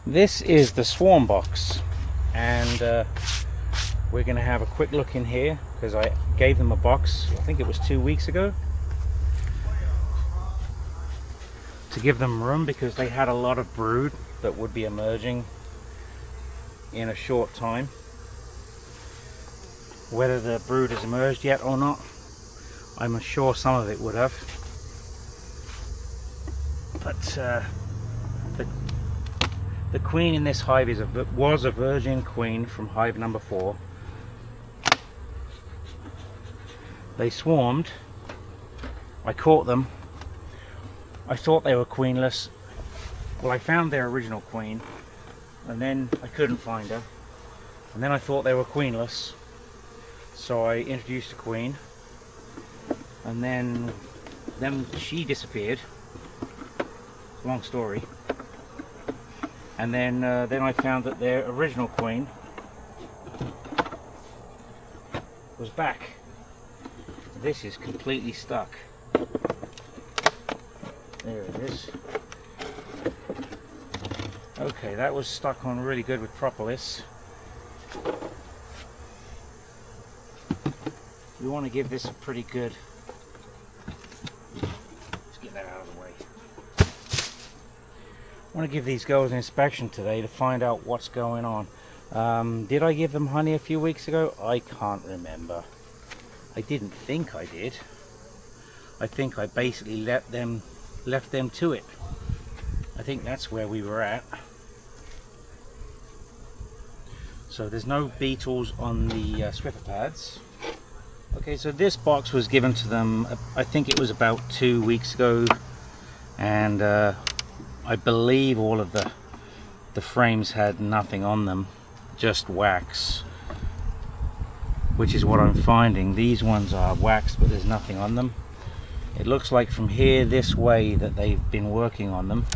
This is the swarm box, and we're going to have a quick look in here because I gave them a box, I think it was 2 weeks ago, to give them room because they had a lot of brood that would be emerging in a short time. Whether the brood has emerged yet or not, I'm sure some of it would have. But the queen in this hive was a virgin queen from hive number 4. They swarmed. I caught them. I thought they were queenless. Well, I found their original queen, and then I couldn't find her. And then I thought they were queenless, so I introduced a queen, and then she disappeared. Long story. And then I found that their original queen was back. This is completely stuck. There it is. Okay, that was stuck on really good with propolis. You want to give this a pretty good... Let's get that out of the way. I want to give these girls an inspection today to find out what's going on. Did I give them honey a few weeks ago? I can't remember. I didn't think I did. I think I basically left them to it. I think that's where we were at. So there's no beetles on the Swiffer pads. Okay, so this box was given to them, I think it was about 2 weeks ago, and I believe all of the frames had nothing on them, just wax, which is what I'm finding. These ones are waxed, but there's nothing on them. It looks like from here this way that they've been working on them.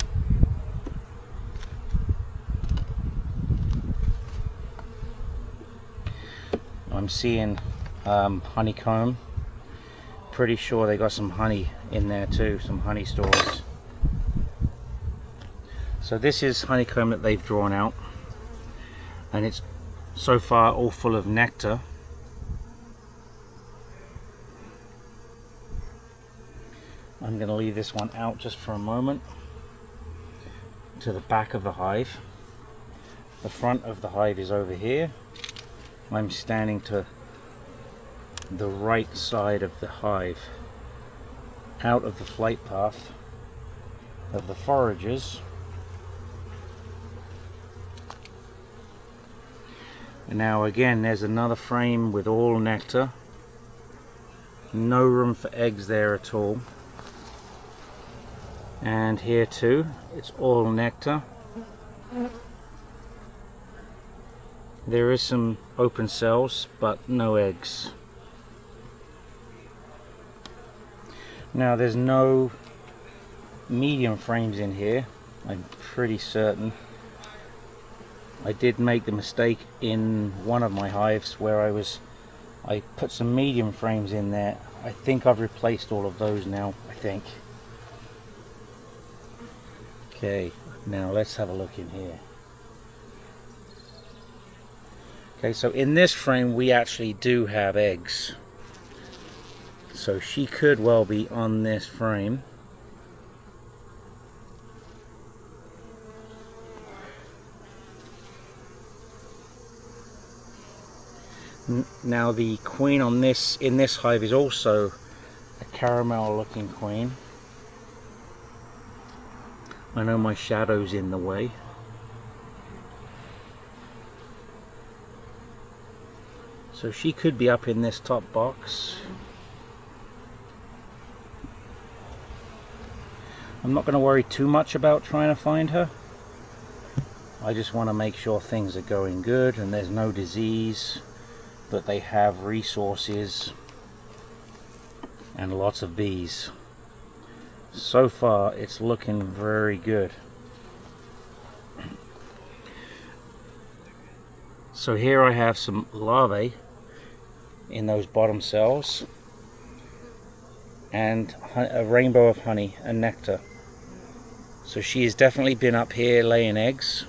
I'm seeing honeycomb. Pretty sure they got some honey in there too, some honey stores. So this is honeycomb that they've drawn out, and it's so far all full of nectar. I'm going to leave this one out just for a moment to the back of the hive. The front of the hive is over here. I'm standing to the right side of the hive, out of the flight path of the foragers. And now again, there's another frame with all nectar. No room for eggs there at all. And here too, it's all nectar. There is some open cells, but no eggs. Now there's no medium frames in here, I'm pretty certain. I did make the mistake in one of my hives where I put some medium frames in there. I think I've replaced all of those now, I think. Okay, now let's have a look in here. Okay, so in this frame we actually do have eggs. So she could well be on this frame. Now the queen in this hive is also a caramel looking queen. I know my shadow's in the way. So she could be up in this top box. I'm not going to worry too much about trying to find her. I just want to make sure things are going good and there's no disease, but they have resources and lots of bees. So far it's looking very good. So here I have some larvae in those bottom cells and a rainbow of honey and nectar. So she has definitely been up here laying eggs.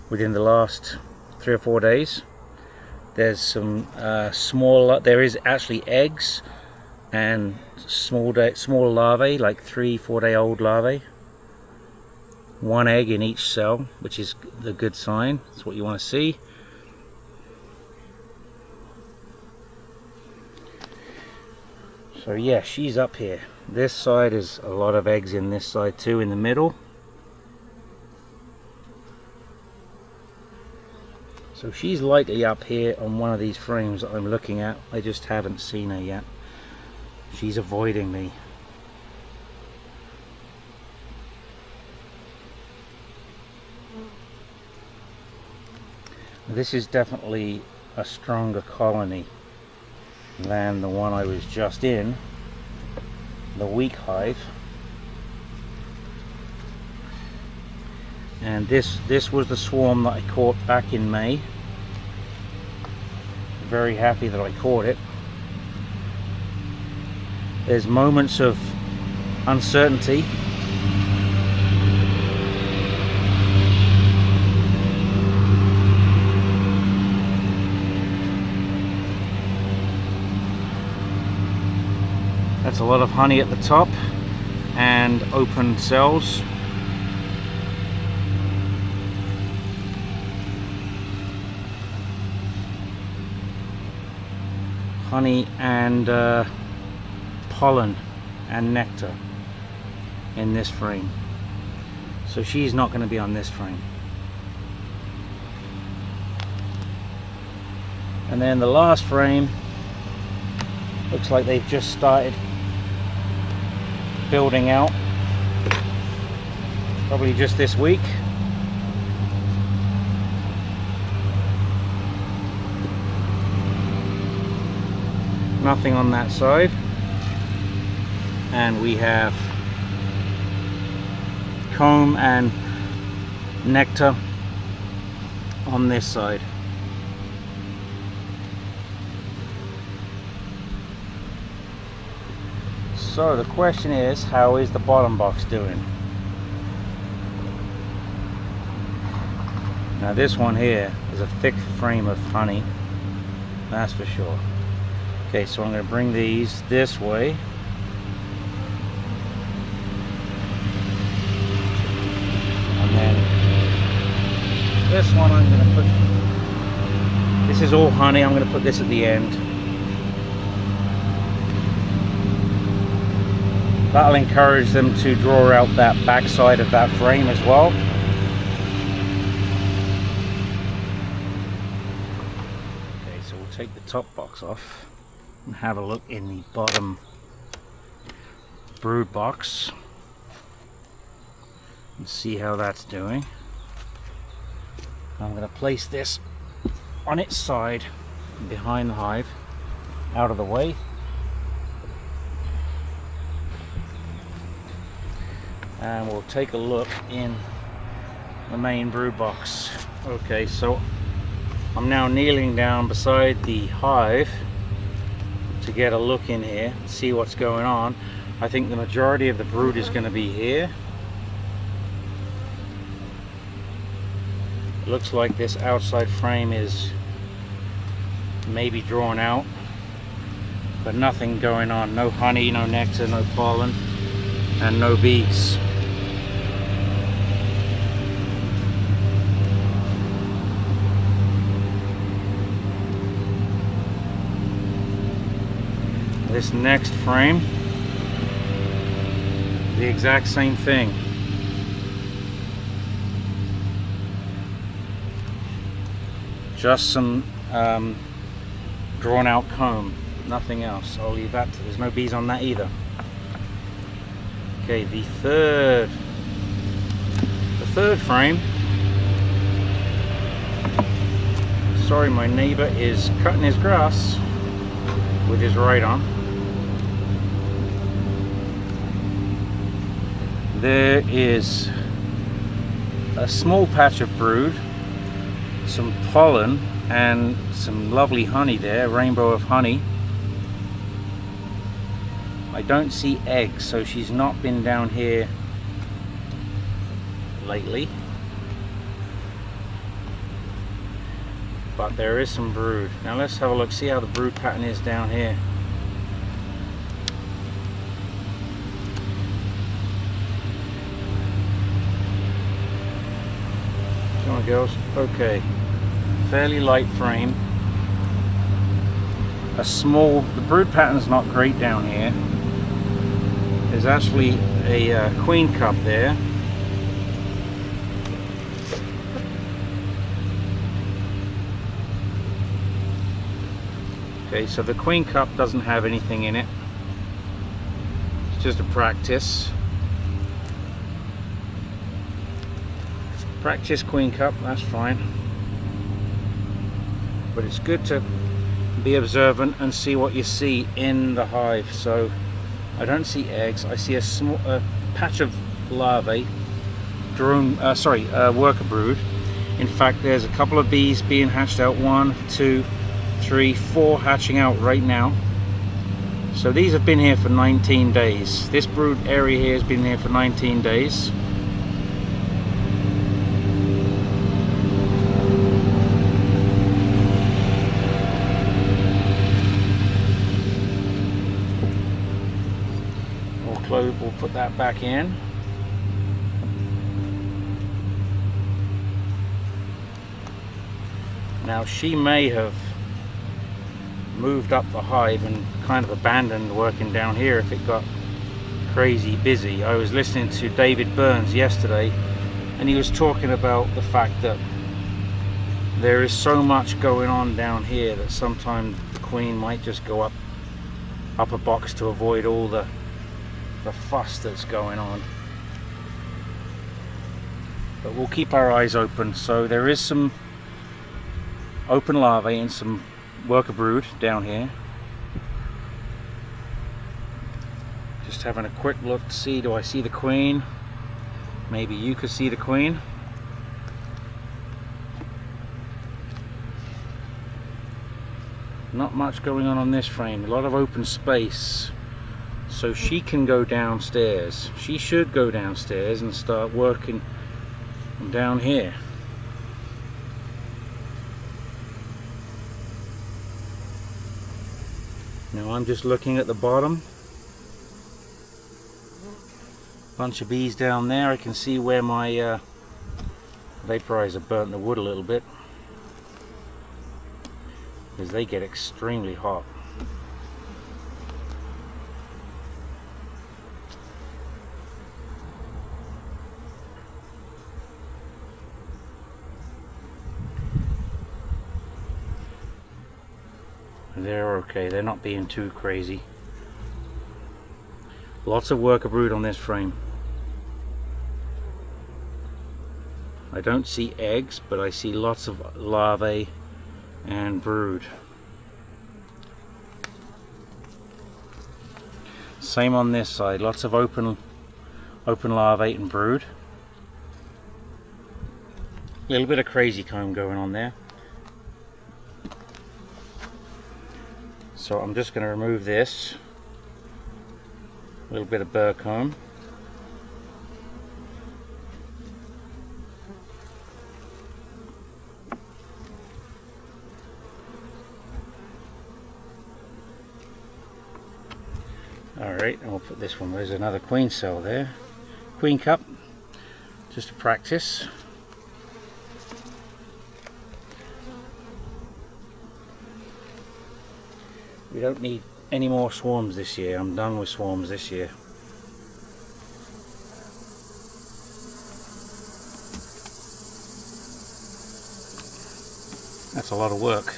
within the last 3 or 4 days. There's some there is actually eggs and small larvae, like 3-4 day old larvae. 1 egg in each cell, which is the good sign. That's what you want to see. So yeah, she's up here. This side is a lot of eggs in this side too, in the middle. So she's likely up here on one of these frames that I'm looking at. I just haven't seen her yet. She's avoiding me. This is definitely a stronger colony than the one I was just in, the weak hive. And this was the swarm that I caught back in May. Very happy that I caught it. There's moments of uncertainty. That's a lot of honey at the top and open cells. Honey and pollen and nectar in this frame. So she's not going to be on this frame. And then the last frame looks like they've just started building out, probably just this week. Nothing on that side, and we have comb and nectar on this side. So the question is, how is the bottom box doing? Now this one here is a thick frame of honey, that's for sure. Okay, so I'm going to bring these this way. And then this one I'm going to put, this is all honey, I'm going to put this at the end. That'll encourage them to draw out that back side of that frame as well. Okay, so we'll take the top box off and have a look in the bottom brood box and see how that's doing. I'm going to place this on its side behind the hive, out of the way. And we'll take a look in the main brood box. Okay, so I'm now kneeling down beside the hive to get a look in here, see what's going on. I think the majority of the brood is going to be here. It looks like this outside frame is maybe drawn out, but nothing going on. No honey, no nectar, no pollen, and no bees. This next frame, the exact same thing. Just some drawn out comb, nothing else. I'll leave that. There's no bees on that either. Okay, the third frame. Sorry, my neighbor is cutting his grass with his right arm. There is a small patch of brood, some pollen and some lovely honey there, rainbow of honey. I don't see eggs, so she's not been down here lately. but there is some brood. Now let's have a look, see how the brood pattern is down here. Come on girls, okay. Fairly light frame. The brood pattern's not great down here. There's actually a queen cup there. Okay, so the queen cup doesn't have anything in it. It's just a practice. Practice queen cup, that's fine. But it's good to be observant and see what you see in the hive. So I don't see eggs. I see a small patch of larvae, worker brood. In fact, there's a couple of bees being hatched out. 1, 2, 3, 4 hatching out right now. So these have been here for 19 days. This brood area here has been here for 19 days. We'll put that back in. Now she may have moved up the hive and kind of abandoned working down here if it got crazy busy. I was listening to David Burns yesterday and he was talking about the fact that there is so much going on down here that sometimes the queen might just go up a box to avoid all the fuss that's going on. But we'll keep our eyes open. So there is some open larvae and some worker brood down here. Just having a quick look to see, do I see the queen? Maybe you could see the queen. Not much going on this frame, a lot of open space. So she can go downstairs. She should go downstairs and start working down here. Now I'm just looking at the bottom. Bunch of bees down there. I can see where my vaporizer burnt the wood a little bit, because they get extremely hot. They're okay, they're not being too crazy. Lots of worker brood on this frame. I don't see eggs, but I see lots of larvae and brood. Same on this side, lots of open larvae and brood. A little bit of crazy comb going on there. So I'm just going to remove this. A little bit of burr comb. Alright, and we'll put this one. There's another queen cell there. Queen cup, just to practice. We don't need any more swarms this year. I'm done with swarms this year. That's a lot of work.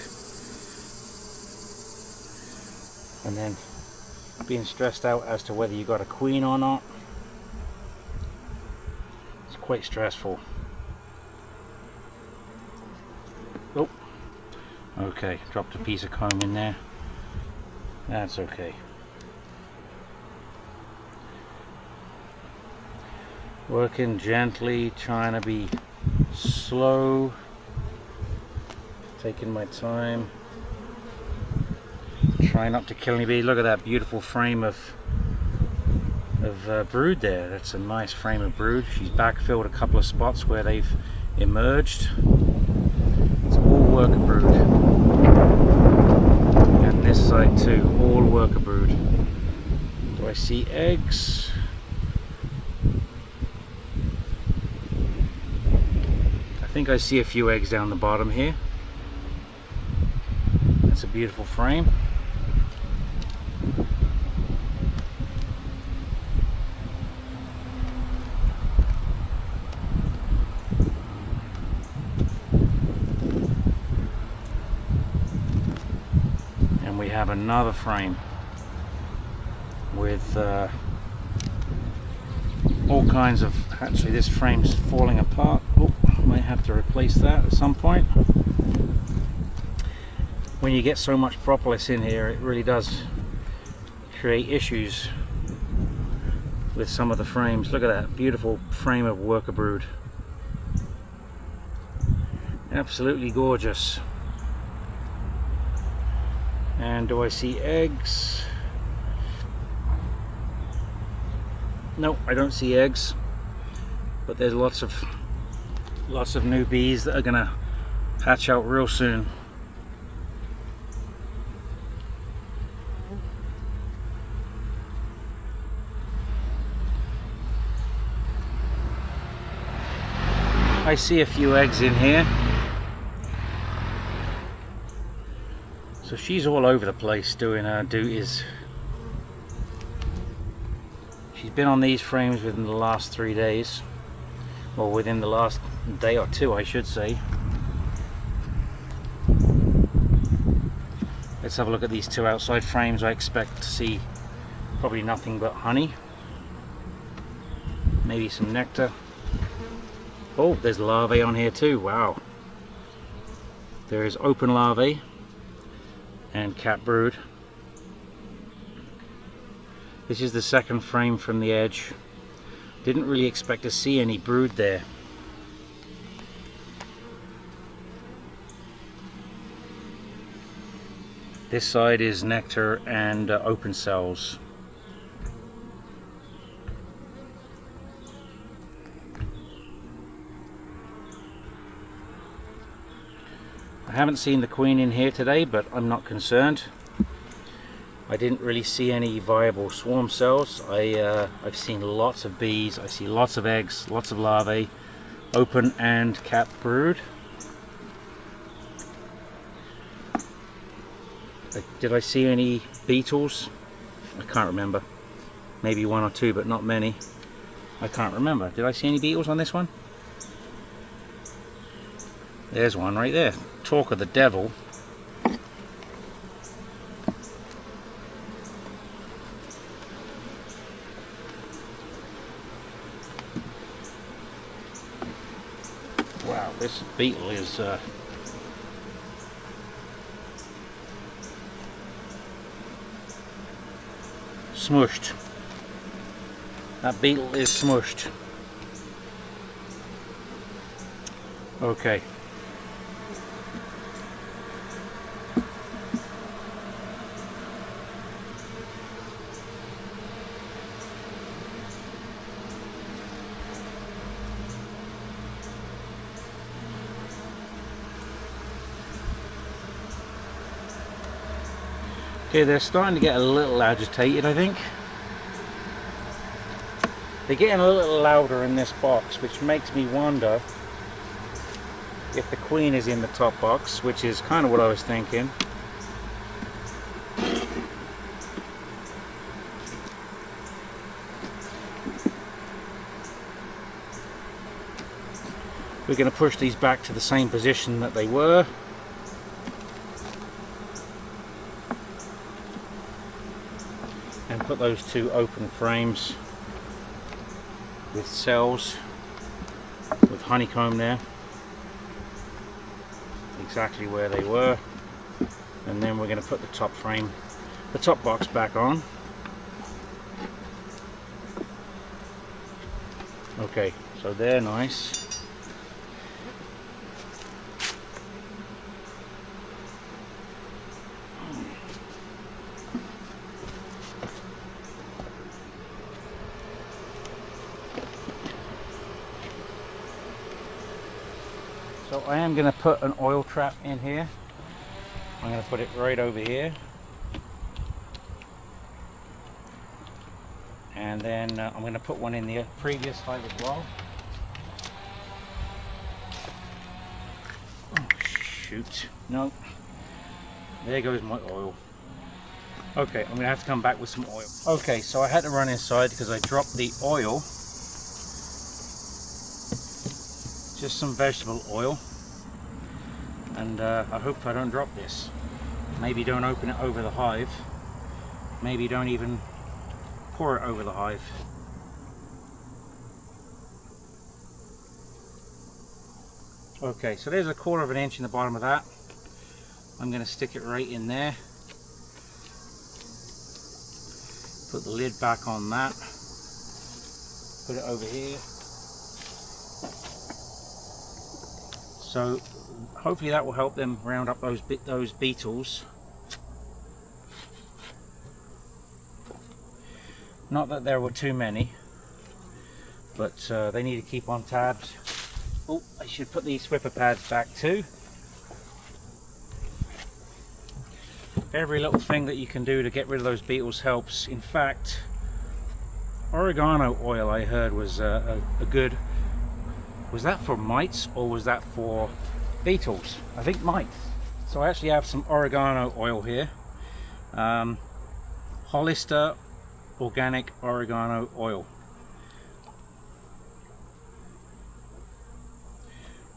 And then being stressed out as to whether you got a queen or not. It's quite stressful. Oh, okay, dropped a piece of comb in there. That's okay. Working gently, trying to be slow, taking my time. Try not to kill any bees. Look at that beautiful frame of brood there. That's a nice frame of brood. She's backfilled a couple of spots where they've emerged. It's all worker brood. And this side too, all worker brood. Do I see eggs? I think I see a few eggs down the bottom here. That's a beautiful frame. And we have another frame with all kinds of, actually this frame's falling apart. Oh, might have to replace that at some point. When you get so much propolis in here, it really does create issues with some of the frames. Look at that beautiful frame of worker brood. Absolutely gorgeous. And do I see eggs? No, I don't see eggs, but there's lots of new bees that are gonna hatch out real soon. I see a few eggs in here. So she's all over the place doing her duties. She's been on these frames within the last 3 days, or within the last day or two, I should say. Let's have a look at these two outside frames. I expect to see probably nothing but honey, maybe some nectar. Oh, there's larvae on here too. Wow. There is open larvae and cat brood. This is the second frame from the edge. Didn't really expect to see any brood there. This side is nectar and open cells. I haven't seen the queen in here today, but I'm not concerned. I didn't really see any viable swarm cells. I've seen lots of bees, I see lots of eggs, lots of larvae, open and cat brood. Did I see any beetles? I can't remember. Maybe one or two, but not many. I can't remember. Did I see any beetles on this one? There's one right there. Talk of the devil. Wow, this beetle is smushed. That beetle is smushed. Okay. Okay, they're starting to get a little agitated, I think. They're getting a little louder in this box, which makes me wonder if the queen is in the top box, which is kind of what I was thinking. We're going to push these back to the same position that they were. And put those two open frames with cells, with honeycomb there, exactly where they were. And then we're going to put the top frame, the top box back on. Okay, so they're nice. So So I am going to put an oil trap in here. I'm going to put it right over here. And then I'm going to put one in the previous hive as well. Oh shoot, no. There goes my oil. Okay, I'm going to have to come back with some oil. Okay, so I had to run inside because I dropped the oil. Just some vegetable oil. And I hope I don't drop this. Maybe don't open it over the hive. Maybe don't even pour it over the hive. Okay, so there's a 1/4 of an inch in the bottom of that. I'm going to stick it right in there. Put the lid back on that. Put it over here. So hopefully that will help them round up those beetles. Not that there were too many, but they need to keep on tabs. Oh, I should put these Swiffer pads back too. Every little thing that you can do to get rid of those beetles helps. In fact, oregano oil I heard was a good... Was that for mites or was that for beetles? I think mites. So I actually have some oregano oil here. Hollister organic oregano oil.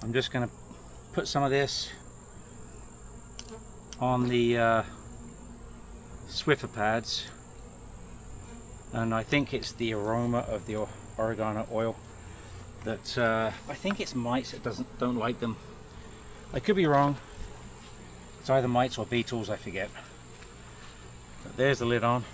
I'm just going to put some of this on the Swiffer pads, and I think it's the aroma of the oregano oil that I think it's mites that don't like them. I could be wrong. It's either mites or beetles, I forget. But there's the lid on.